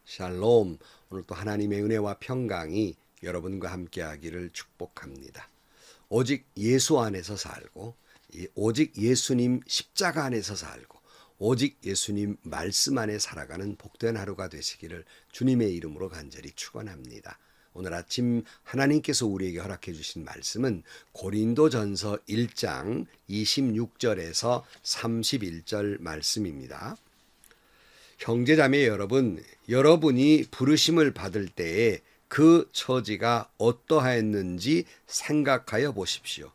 샬롬. 오늘 또 하나님의 은혜와 평강이 여러분과 함께하기를 축복합니다. 오직 예수 안에서 살고, 오직 예수님 십자가 안에서 살고, 오직 예수님 말씀 안에 살아가는 복된 하루가 되시기를 주님의 이름으로 간절히 축원합니다. 오늘 아침 하나님께서 우리에게 허락해 주신 말씀은 고린도전서 1장 26절에서 31절 말씀입니다. 형제자매 여러분, 여러분이 부르심을 받을 때에 그 처지가 어떠하였는지 생각하여 보십시오.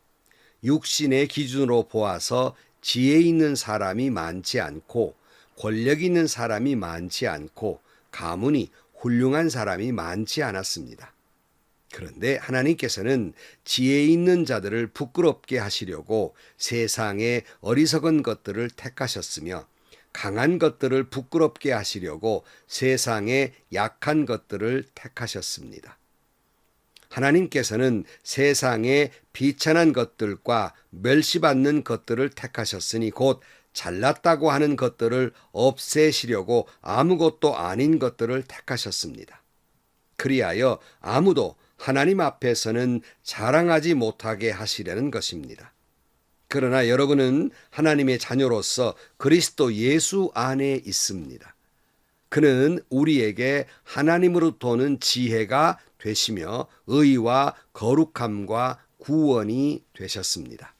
육신의 기준으로 보아서 지혜 있는 사람이 많지 않고 권력 있는 사람이 많지 않고 가문이 훌륭한 사람이 많지 않았습니다. 그런데 하나님께서는 지혜 있는 자들을 부끄럽게 하시려고 세상의 어리석은 것들을 택하셨으며 강한 것들을 부끄럽게 하시려고 세상의 약한 것들을 택하셨습니다. 하나님께서는 세상의 비천한 것들과 멸시받는 것들을 택하셨으니 곧 잘났다고 하는 것들을 없애시려고 아무것도 아닌 것들을 택하셨습니다. 그리하여 아무도 하나님 앞에서는 자랑하지 못하게 하시려는 것입니다. 그러나 여러분은 하나님의 자녀로서 그리스도 예수 안에 있습니다. 그는 우리에게 하나님으로부터 오는 지혜가 되시며 의와 거룩함과 구원이 되셨습니다.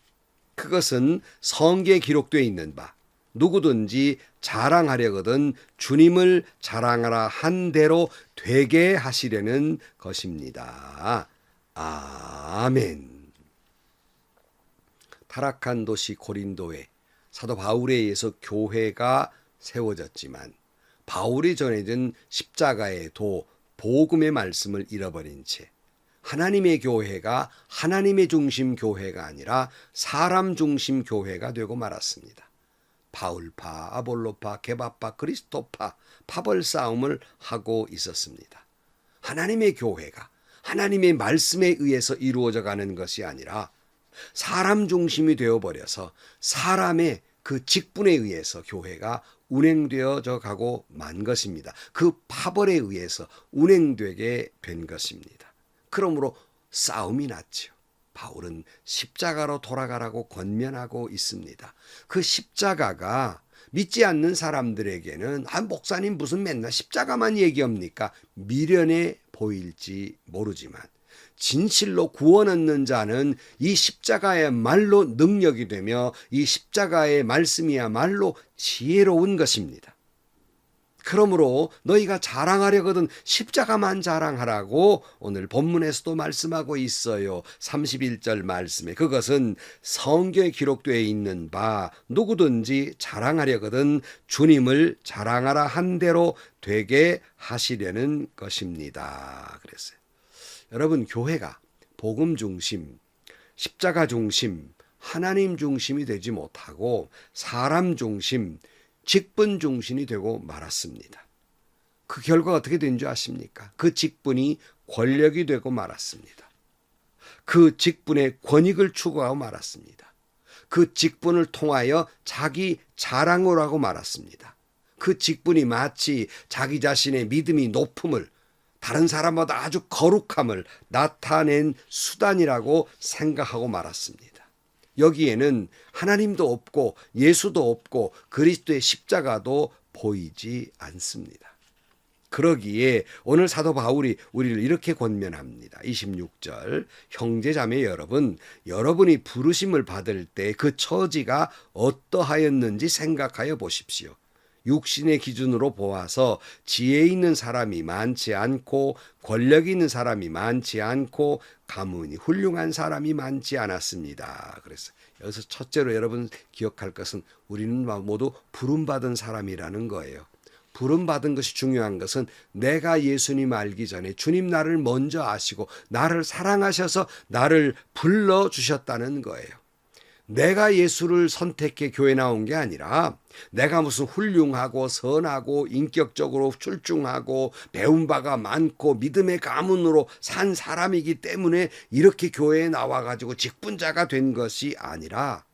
그것은 성경에 기록되어 있는 바 누구든지 자랑하려거든 주님을 자랑하라 한 대로 되게 하시려는 것입니다. 아멘. 타락한 도시 고린도에 사도 바울에 의해서 교회가 세워졌지만 바울이 전해진 십자가의 도, 복음의 말씀을 잃어버린 채 하나님의 교회가 하나님의 중심 교회가 아니라 사람 중심 교회가 되고 말았습니다. 바울파, 아볼로파, 게바파, 그리스도파, 파벌 싸움을 하고 있었습니다. 하나님의 교회가 하나님의 말씀에 의해서 이루어져 가는 것이 아니라 사람 중심이 되어버려서 사람의 그 직분에 의해서 교회가 운행되어져 가고 만 것입니다. 그 파벌에 의해서 운행되게 된 것입니다. 그러므로 싸움이 났죠. 바울은 십자가로 돌아가라고 권면하고 있습니다. 그 십자가가 믿지 않는 사람들에게는 목사님 무슨 맨날 십자가만 얘기합니까? 미련해 보일지 모르지만 진실로 구원 얻는 자는 이 십자가의 말로 능력이 되며 이 십자가의 말씀이야말로 지혜로운 것입니다. 그러므로 너희가 자랑하려거든 십자가만 자랑하라고 오늘 본문에서도 말씀하고 있어요. 31절 말씀에 그것은 성경에 기록되어 있는 바 누구든지 자랑하려거든 주님을 자랑하라 한 대로 되게 하시려는 것입니다. 그랬어요. 여러분, 교회가 복음 중심, 십자가 중심, 하나님 중심이 되지 못하고 사람 중심, 직분 중심이 되고 말았습니다. 그 결과가 어떻게 된 줄 아십니까? 그 직분이 권력이 되고 말았습니다. 그 직분의 권익을 추구하고 말았습니다. 그 직분을 통하여 자기 자랑을 하고 말았습니다. 그 직분이 마치 자기 자신의 믿음이 높음을 다른 사람보다 아주 거룩함을 나타낸 수단이라고 생각하고 말았습니다. 여기에는 하나님도 없고 예수도 없고 그리스도의 십자가도 보이지 않습니다. 그러기에 오늘 사도 바울이 우리를 이렇게 권면합니다. 26절 형제자매 여러분, 여러분이 부르심을 받을 때 그 처지가 어떠하였는지 생각하여 보십시오. 육신의 기준으로 보아서 지혜 있는 사람이 많지 않고 권력 있는 사람이 많지 않고 가문이 훌륭한 사람이 많지 않았습니다. 그래서 여기서 첫째로 여러분 기억할 것은 우리는 모두 부름받은 사람이라는 거예요. 부름받은 것이 중요한 것은 내가 예수님 알기 전에 주님 나를 먼저 아시고 나를 사랑하셔서 나를 불러주셨다는 거예요. 내가 예수를 선택해 교회 나온 게 아니라 내가 무슨 훌륭하고 선하고 인격적으로 출중하고 배운 바가 많고 믿음의 가문으로 산 사람이기 때문에 이렇게 교회에 나와가지고 직분자가 된 것이 아니라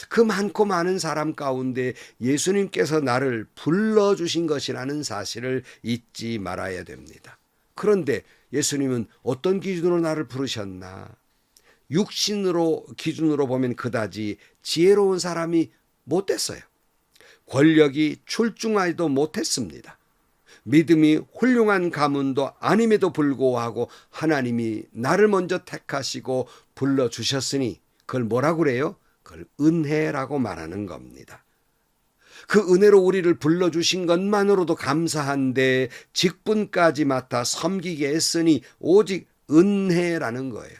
그 많고 많은 사람 가운데 예수님께서 나를 불러주신 것이라는 사실을 잊지 말아야 됩니다. 그런데 예수님은 어떤 기준으로 나를 부르셨나? 육신으로 기준으로 보면 그다지 지혜로운 사람이 못 됐어요. 권력이 출중하지도 못했습니다. 믿음이 훌륭한 가문도 아님에도 불구하고 하나님이 나를 먼저 택하시고 불러주셨으니 그걸 뭐라고 그래요? 그걸 은혜라고 말하는 겁니다. 그 은혜로 우리를 불러주신 것만으로도 감사한데 직분까지 맡아 섬기게 했으니 오직 은혜라는 거예요.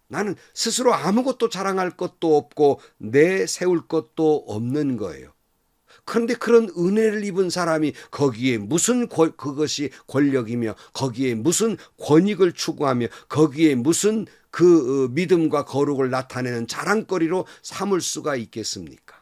나는 스스로 아무것도 자랑할 것도 없고 내세울 것도 없는 거예요. 그런데 그런 은혜를 입은 사람이 거기에 무슨 그것이 권력이며 거기에 무슨 권익을 추구하며 거기에 무슨 그 믿음과 거룩을 나타내는 자랑거리로 삼을 수가 있겠습니까?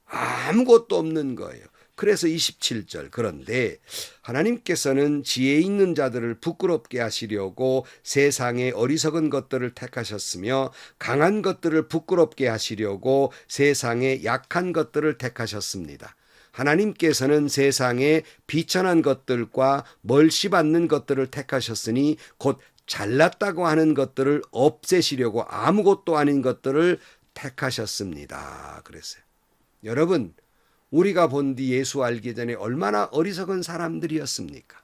아무것도 없는 거예요. 그래서 27절 그런데 하나님께서는 지혜 있는 자들을 부끄럽게 하시려고 세상의 어리석은 것들을 택하셨으며 강한 것들을 부끄럽게 하시려고 세상의 약한 것들을 택하셨습니다. 하나님께서는 세상의 비천한 것들과 멀시받는 것들을 택하셨으니 곧 잘났다고 하는 것들을 없애시려고 아무것도 아닌 것들을 택하셨습니다. 그랬어요. 여러분, 우리가 본 뒤 예수 알기 전에 얼마나 어리석은 사람들이었습니까?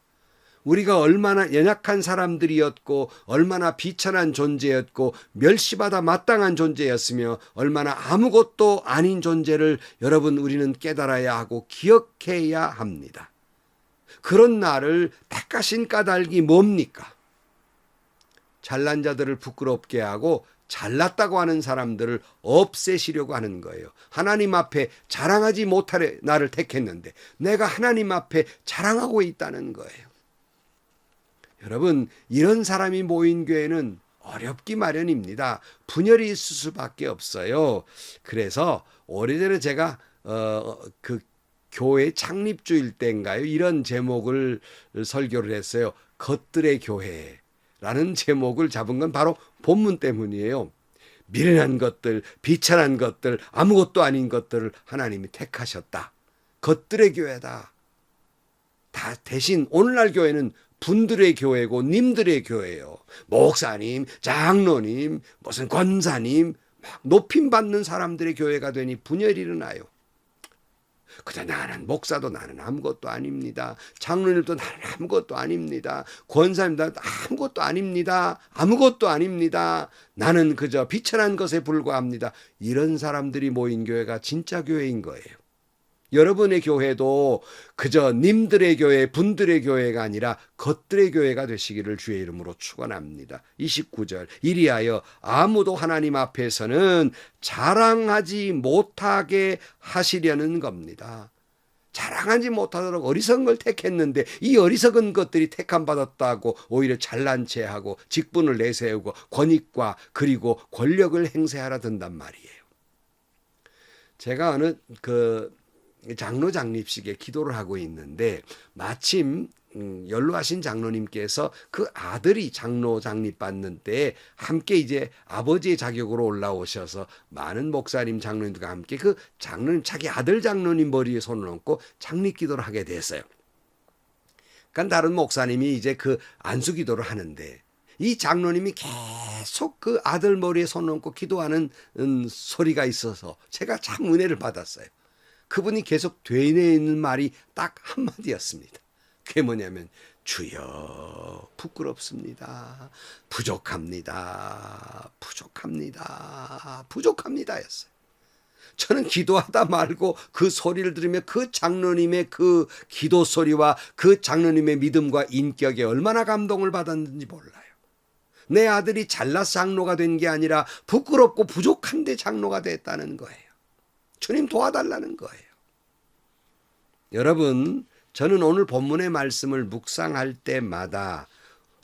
우리가 얼마나 연약한 사람들이었고 얼마나 비천한 존재였고 멸시받아 마땅한 존재였으며 얼마나 아무것도 아닌 존재를 여러분 우리는 깨달아야 하고 기억해야 합니다. 그런 나를 택하신 까닭이 뭡니까? 잘난 자들을 부끄럽게 하고 잘났다고 하는 사람들을 없애시려고 하는 거예요. 하나님 앞에 자랑하지 못하려 나를 택했는데 내가 하나님 앞에 자랑하고 있다는 거예요. 여러분, 이런 사람이 모인 교회는 어렵기 마련입니다. 분열이 있을 수밖에 없어요. 그래서 오래전에 제가 그 교회 창립주일 때인가요? 이런 제목을 설교를 했어요. 것들의 교회라는 제목을 잡은 건 바로 본문 때문이에요. 미련한 것들, 비천한 것들, 아무것도 아닌 것들을 하나님이 택하셨다. 것들의 교회다. 다 대신 오늘날 교회는 분들의 교회고 님들의 교회예요. 목사님, 장로님, 무슨 권사님, 막 높임받는 사람들의 교회가 되니 분열이 일어나요. 그저 나는 목사도 나는 아무것도 아닙니다. 장로님도 나는 아무것도 아닙니다. 권사님도 아무것도 아닙니다. 아무것도 아닙니다. 나는 그저 비천한 것에 불과합니다. 이런 사람들이 모인 교회가 진짜 교회인 거예요. 여러분의 교회도 그저 님들의 교회, 분들의 교회가 아니라 것들의 교회가 되시기를 주의 이름으로 축원합니다. 29절 이리하여 아무도 하나님 앞에서는 자랑하지 못하게 하시려는 겁니다. 자랑하지 못하도록 어리석은 걸 택했는데 이 어리석은 것들이 택함받았다고 오히려 잘난 체하고 직분을 내세우고 권익과 그리고 권력을 행세하라 든단 말이에요. 제가 어느 장로 장립식에 기도를 하고 있는데 마침 연로하신 장로님께서 그 아들이 장로 장립 받는 때 함께 이제 아버지의 자격으로 올라오셔서 많은 목사님 장로님들과 함께 그 장로님 자기 아들 장로님 머리에 손을 얹고 장립 기도를 하게 됐어요. 그러니까 다른 목사님이 이제 그 안수 기도를 하는데 이 장로님이 계속 그 아들 머리에 손을 얹고 기도하는 소리가 있어서 제가 참 은혜를 받았어요. 그분이 계속 되뇌이는 말이 딱 한마디였습니다. 그게 뭐냐면 주여 부끄럽습니다. 부족합니다. 부족합니다. 부족합니다였어요. 저는 기도하다 말고 그 소리를 들으며 그 장로님의 그 기도 소리와 그 장로님의 믿음과 인격에 얼마나 감동을 받았는지 몰라요. 내 아들이 잘나서 장로가 된 게 아니라 부끄럽고 부족한데 장로가 됐다는 거예요. 주님 도와달라는 거예요. 여러분, 저는 오늘 본문의 말씀을 묵상할 때마다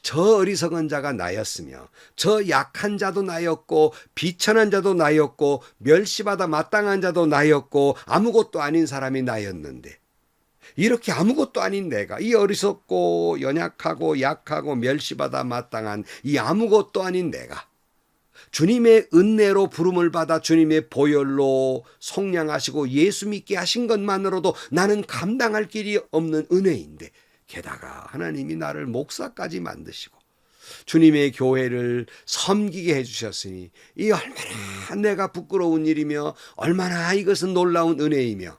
저 어리석은 자가 나였으며 저 약한 자도 나였고 비천한 자도 나였고 멸시받아 마땅한 자도 나였고 아무것도 아닌 사람이 나였는데 이렇게 아무것도 아닌 내가 이 어리석고 연약하고 약하고 멸시받아 마땅한 이 아무것도 아닌 내가 주님의 은혜로 부름을 받아 주님의 보혈로 속량하시고 예수 믿게 하신 것만으로도 나는 감당할 길이 없는 은혜인데, 게다가 하나님이 나를 목사까지 만드시고 주님의 교회를 섬기게 해주셨으니 이 얼마나 내가 부끄러운 일이며 얼마나 이것은 놀라운 은혜이며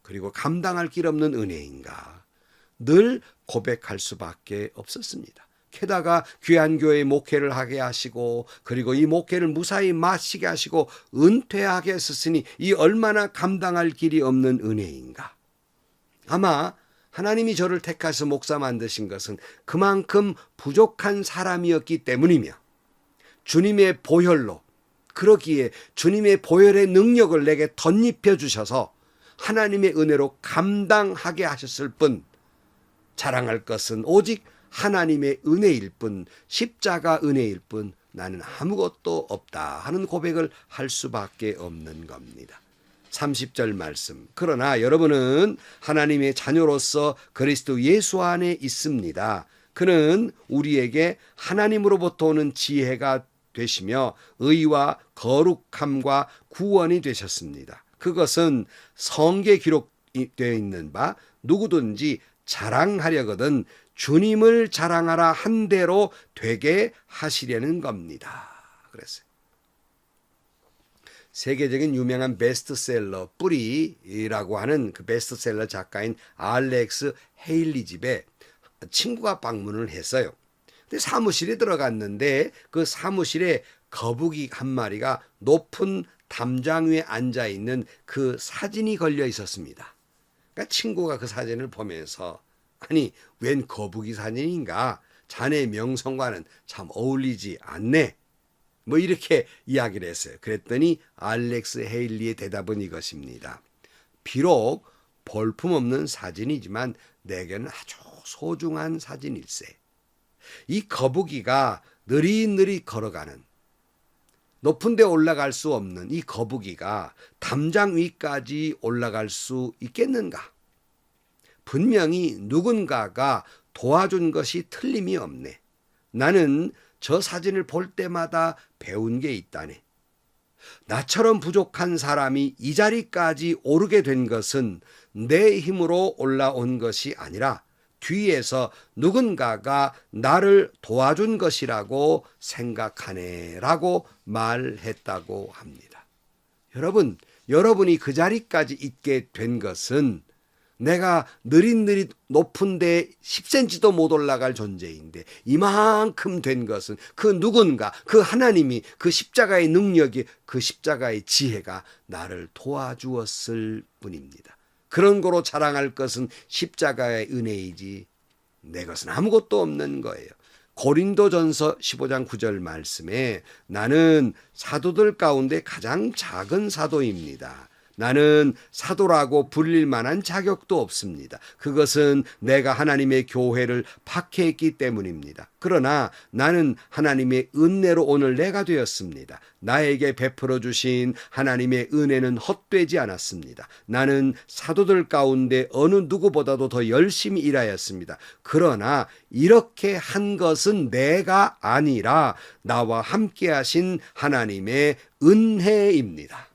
그리고 감당할 길 없는 은혜인가 늘 고백할 수밖에 없었습니다. 게다가 귀한 교회 목회를 하게 하시고 그리고 이 목회를 무사히 마치게 하시고 은퇴하게 했으니 이 얼마나 감당할 길이 없는 은혜인가. 아마 하나님이 저를 택하셔서 목사 만드신 것은 그만큼 부족한 사람이었기 때문이며 주님의 보혈로, 그러기에 주님의 보혈의 능력을 내게 덧입혀 주셔서 하나님의 은혜로 감당하게 하셨을 뿐, 자랑할 것은 오직 하나님의 은혜일 뿐, 십자가 은혜일 뿐 나는 아무것도 없다 하는 고백을 할 수밖에 없는 겁니다. 30절 말씀. 그러나 여러분은 하나님의 자녀로서 그리스도 예수 안에 있습니다. 그는 우리에게 하나님으로부터 오는 지혜가 되시며 의와 거룩함과 구원이 되셨습니다. 그것은 성경에 기록되어 있는 바 누구든지 자랑하려거든 주님을 자랑하라 한 대로 되게 하시려는 겁니다. 그랬어요. 세계적인 유명한 베스트셀러 뿌리라고 하는 그 베스트셀러 작가인 알렉스 헤일리 집에 친구가 방문을 했어요. 근데 사무실에 들어갔는데 그 사무실에 거북이 한 마리가 높은 담장 위에 앉아 있는 그 사진이 걸려 있었습니다. 그러니까 친구가 그 사진을 보면서 아니 웬 거북이 사진인가? 자네 명성과는 참 어울리지 않네. 뭐 이렇게 이야기를 했어요. 그랬더니 알렉스 헤일리의 대답은 이것입니다. 비록 볼품없는 사진이지만 내게는 아주 소중한 사진일세. 이 거북이가 느릿느릿 걸어가는, 높은 데 올라갈 수 없는 이 거북이가 담장 위까지 올라갈 수 있겠는가? 분명히 누군가가 도와준 것이 틀림이 없네. 나는 저 사진을 볼 때마다 배운 게 있다네. 나처럼 부족한 사람이 이 자리까지 오르게 된 것은 내 힘으로 올라온 것이 아니라 뒤에서 누군가가 나를 도와준 것이라고 생각하네 라고 말했다고 합니다. 여러분이 그 자리까지 있게 된 것은 내가 느릿느릿 높은데 10cm도 못 올라갈 존재인데 이만큼 된 것은 그 누군가, 그 하나님이, 그 십자가의 능력이, 그 십자가의 지혜가 나를 도와주었을 뿐입니다. 그런 거로 자랑할 것은 십자가의 은혜이지 내 것은 아무것도 없는 거예요. 고린도전서 15장 9절 말씀에 나는 사도들 가운데 가장 작은 사도입니다. 나는 사도라고 불릴 만한 자격도 없습니다. 그것은 내가 하나님의 교회를 박해했기 때문입니다. 그러나 나는 하나님의 은혜로 오늘 내가 되었습니다. 나에게 베풀어 주신 하나님의 은혜는 헛되지 않았습니다. 나는 사도들 가운데 어느 누구보다도 더 열심히 일하였습니다. 그러나 이렇게 한 것은 내가 아니라 나와 함께 하신 하나님의 은혜입니다.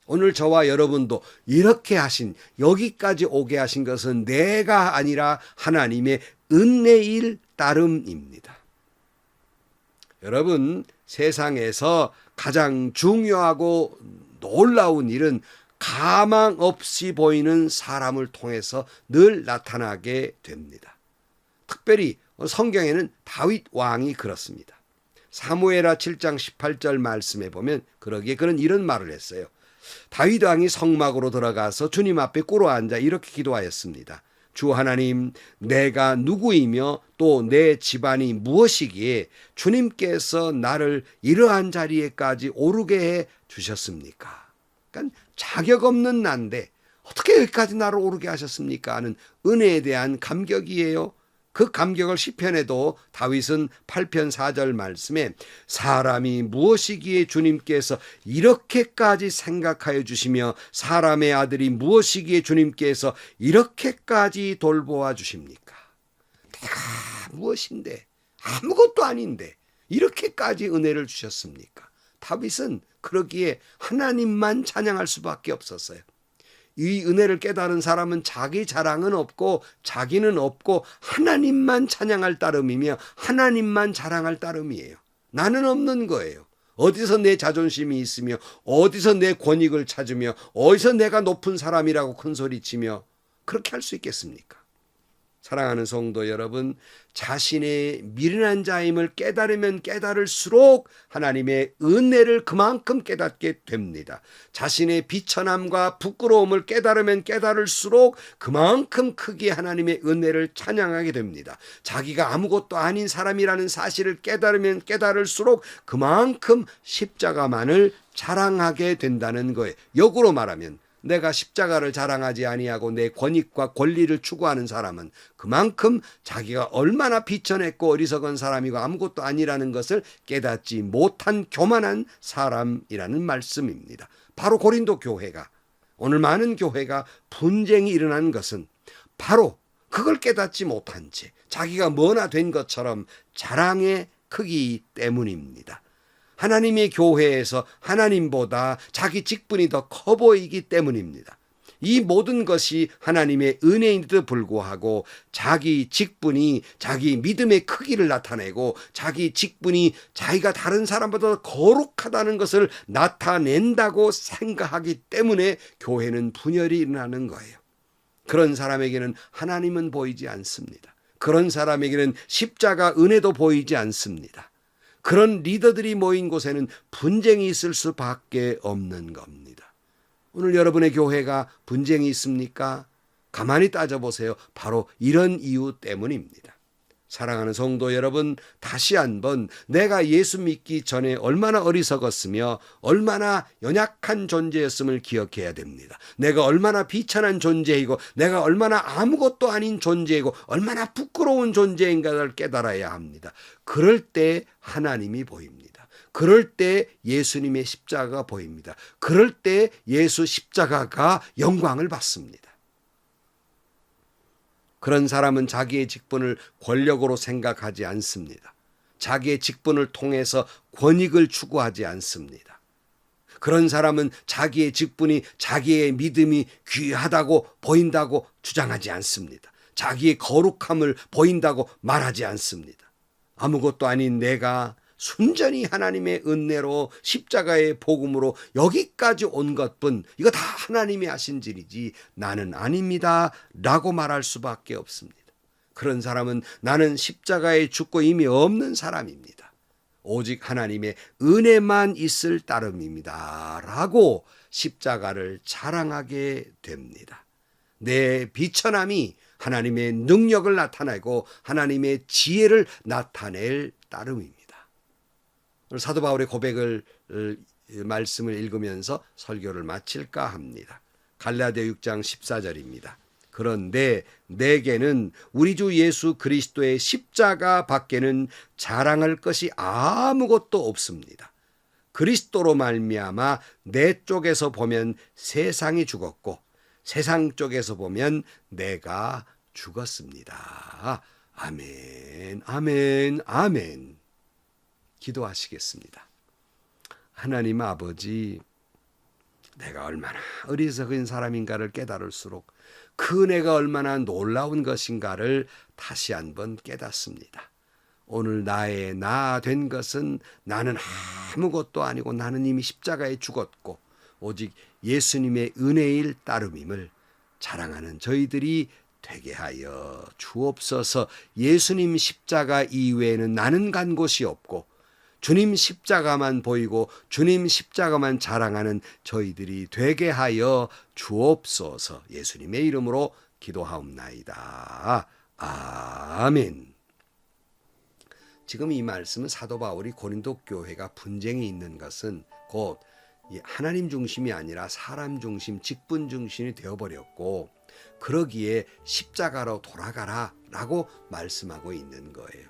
오늘 저와 여러분도 이렇게 하신, 여기까지 오게 하신 것은 내가 아니라 하나님의 은혜일 따름입니다. 여러분, 세상에서 가장 중요하고 놀라운 일은 가망 없이 보이는 사람을 통해서 늘 나타나게 됩니다. 특별히 성경에는 다윗 왕이 그렇습니다. 사무엘하 7장 18절 말씀에 보면 그러기에 그는 이런 말을 했어요. 다윗 왕이 성막으로 들어가서 주님 앞에 꿇어 앉아 이렇게 기도하였습니다. 주 하나님, 내가 누구이며 또 내 집안이 무엇이기에 주님께서 나를 이러한 자리에까지 오르게 해 주셨습니까? 그러니까 자격 없는 난데 어떻게 여기까지 나를 오르게 하셨습니까? 하는 은혜에 대한 감격이에요. 그 감격을 시편에도 다윗은 8편 4절 말씀에 사람이 무엇이기에 주님께서 이렇게까지 생각하여 주시며 사람의 아들이 무엇이기에 주님께서 이렇게까지 돌보아 주십니까? 내가 무엇인데, 아무것도 아닌데 이렇게까지 은혜를 주셨습니까? 다윗은 그러기에 하나님만 찬양할 수밖에 없었어요. 이 은혜를 깨달은 사람은 자기 자랑은 없고 자기는 없고 하나님만 찬양할 따름이며 하나님만 자랑할 따름이에요. 나는 없는 거예요. 어디서 내 자존심이 있으며 어디서 내 권익을 찾으며 어디서 내가 높은 사람이라고 큰소리치며 그렇게 할 수 있겠습니까? 사랑하는 성도 여러분, 자신의 미련한 자임을 깨달으면 깨달을수록 하나님의 은혜를 그만큼 깨닫게 됩니다. 자신의 비천함과 부끄러움을 깨달으면 깨달을수록 그만큼 크게 하나님의 은혜를 찬양하게 됩니다. 자기가 아무것도 아닌 사람이라는 사실을 깨달으면 깨달을수록 그만큼 십자가만을 자랑하게 된다는 거예요. 역으로 말하면 내가 십자가를 자랑하지 아니하고 내 권익과 권리를 추구하는 사람은 그만큼 자기가 얼마나 비천했고 어리석은 사람이고 아무것도 아니라는 것을 깨닫지 못한 교만한 사람이라는 말씀입니다. 바로 고린도 교회가, 오늘 많은 교회가 분쟁이 일어난 것은 바로 그걸 깨닫지 못한 채 자기가 뭐나 된 것처럼 자랑의 크기 때문입니다. 하나님의 교회에서 하나님보다 자기 직분이 더 커 보이기 때문입니다. 이 모든 것이 하나님의 은혜인데도 불구하고 자기 직분이 자기 믿음의 크기를 나타내고 자기 직분이 자기가 다른 사람보다 거룩하다는 것을 나타낸다고 생각하기 때문에 교회는 분열이 일어나는 거예요. 그런 사람에게는 하나님은 보이지 않습니다. 그런 사람에게는 십자가 은혜도 보이지 않습니다. 그런 리더들이 모인 곳에는 분쟁이 있을 수밖에 없는 겁니다. 오늘 여러분의 교회가 분쟁이 있습니까? 가만히 따져보세요. 바로 이런 이유 때문입니다. 사랑하는 성도 여러분, 다시 한번 내가 예수 믿기 전에 얼마나 어리석었으며 얼마나 연약한 존재였음을 기억해야 됩니다. 내가 얼마나 비천한 존재이고 내가 얼마나 아무것도 아닌 존재이고 얼마나 부끄러운 존재인가를 깨달아야 합니다. 그럴 때 하나님이 보입니다. 그럴 때 예수님의 십자가가 보입니다. 그럴 때 예수 십자가가 영광을 받습니다. 그런 사람은 자기의 직분을 권력으로 생각하지 않습니다. 자기의 직분을 통해서 권익을 추구하지 않습니다. 그런 사람은 자기의 직분이 자기의 믿음이 귀하다고 보인다고 주장하지 않습니다. 자기의 거룩함을 보인다고 말하지 않습니다. 아무것도 아닌 내가 순전히 하나님의 은혜로 십자가의 복음으로 여기까지 온 것뿐 이거 다 하나님이 하신 일이지 나는 아닙니다 라고 말할 수밖에 없습니다. 그런 사람은 나는 십자가에 죽고 이미 없는 사람입니다. 오직 하나님의 은혜만 있을 따름입니다 라고 십자가를 자랑하게 됩니다. 내 비천함이 하나님의 능력을 나타내고 하나님의 지혜를 나타낼 따름입니다. 사도 바울의 고백을 말씀을 읽으면서 설교를 마칠까 합니다. 갈라디아 6장 14절입니다. 그런데 내게는 우리 주 예수 그리스도의 십자가 밖에는 자랑할 것이 아무것도 없습니다. 그리스도로 말미암아 내 쪽에서 보면 세상이 죽었고 세상 쪽에서 보면 내가 죽었습니다. 아멘, 아멘, 아멘. 기도하시겠습니다. 하나님 아버지, 내가 얼마나 어리석은 사람인가를 깨달을수록 그 은혜가 얼마나 놀라운 것인가를 다시 한번 깨닫습니다. 오늘 나의 나 된 것은 나는 아무것도 아니고 나는 이미 십자가에 죽었고 오직 예수님의 은혜일 따름임을 자랑하는 저희들이 되게 하여 주옵소서. 예수님 십자가 이외에는 나는 간 곳이 없고 주님 십자가만 보이고 주님 십자가만 자랑하는 저희들이 되게 하여 주옵소서. 예수님의 이름으로 기도하옵나이다. 아멘. 지금 이 말씀은 사도 바울이 고린도 교회가 분쟁이 있는 것은 곧 하나님 중심이 아니라 사람 중심, 직분 중심이 되어버렸고 그러기에 십자가로 돌아가라 라고 말씀하고 있는 거예요.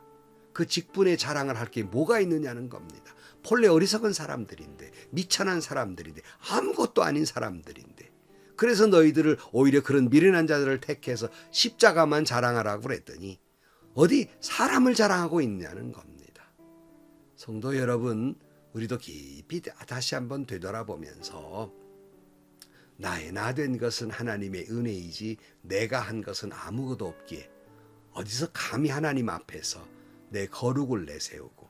그 직분의 자랑을 할 게 뭐가 있느냐는 겁니다. 본래 어리석은 사람들인데 미천한 사람들인데 아무것도 아닌 사람들인데 그래서 너희들을 오히려 그런 미련한 자들을 택해서 십자가만 자랑하라고 그랬더니 어디 사람을 자랑하고 있냐는 겁니다. 성도 여러분, 우리도 깊이 다시 한번 되돌아보면서 나의 나 된 것은 하나님의 은혜이지 내가 한 것은 아무것도 없기에 어디서 감히 하나님 앞에서 내 거룩을 내세우고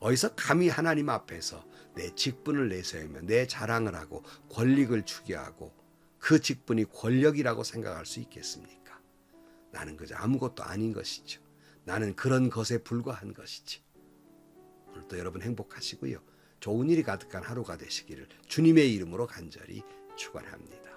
어디서 감히 하나님 앞에서 내 직분을 내세우며 내 자랑을 하고 권력을 추구하고 그 직분이 권력이라고 생각할 수 있겠습니까? 나는 그저 아무것도 아닌 것이죠. 나는 그런 것에 불과한 것이지. 오늘도 여러분 행복하시고요. 좋은 일이 가득한 하루가 되시기를 주님의 이름으로 간절히 축원합니다.